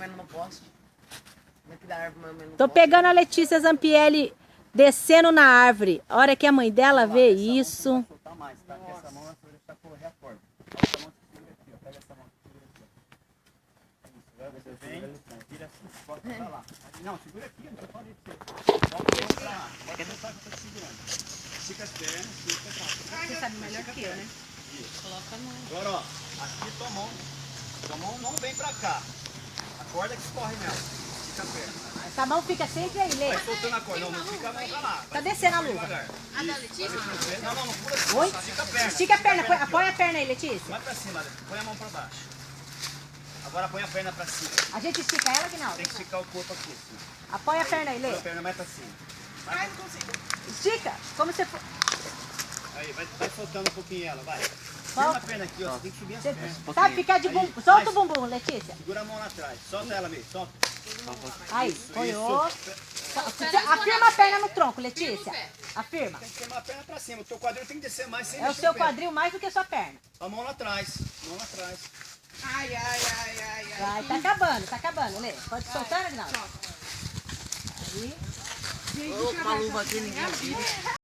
menos no poste. Daqui da árvore, mais ou menos no Tô poste. pegando a Letícia Zampielli descendo na árvore. A hora que a mãe dela vê isso. Não vai soltar mais, tá? Com essa mão eu vou deixar correr a corda. Essa mão que segura aqui, ó. Pega essa mão que segura aqui, ó. Isso, agora você vem, vira assim, bota pra lá. Não, segura aqui, não pode ir. Bota pra lá. Bota pra cá que eu tô segurando. Estica as pernas, estica as pernas. Você sabe melhor que eu, né? Coloca no... Agora, ó, aqui tua mão não vem pra cá. A corda que escorre nela. Estica a perna. Essa mão fica sempre aí, Lê. Vai soltando a corda, não fica a mão pra lá. Tá descendo a luva. Devagar. A da Letícia? Não, não pula assim. Oi? Estica a perna. Estica a perna, aqui, ó. põe a perna aí, Letícia. Vai pra cima, põe a mão pra baixo. Agora põe a perna pra cima. A gente estica ela que não. Tem que esticar o corpo aqui, assim. Apoia a perna aí, Lê. Põe a perna mais pra cima. Ai, não consigo. Estica, como você for. Aí, vai soltando um pouquinho ela, vai. Firma a perna aqui, ó. Você tem que subir as pernas. Sabe ficar de bumbum. Solta o bumbum, Letícia. Segura a mão lá atrás. Solta ela mesmo, solta. Aí, olhou. Isso. Afirma a perna no tronco, Letícia. Afirma. Tem que firmar a perna pra cima. O teu quadril tem que descer mais sem É o mexer seu pé. quadril mais do que a sua perna. A mão lá atrás. Mão lá atrás. Ai, ai, ai, ai, ai. Vai, tá acabando, Lê. Pode soltar, Aguinaldo. Aí. Uma luva aqui, ninguém vira.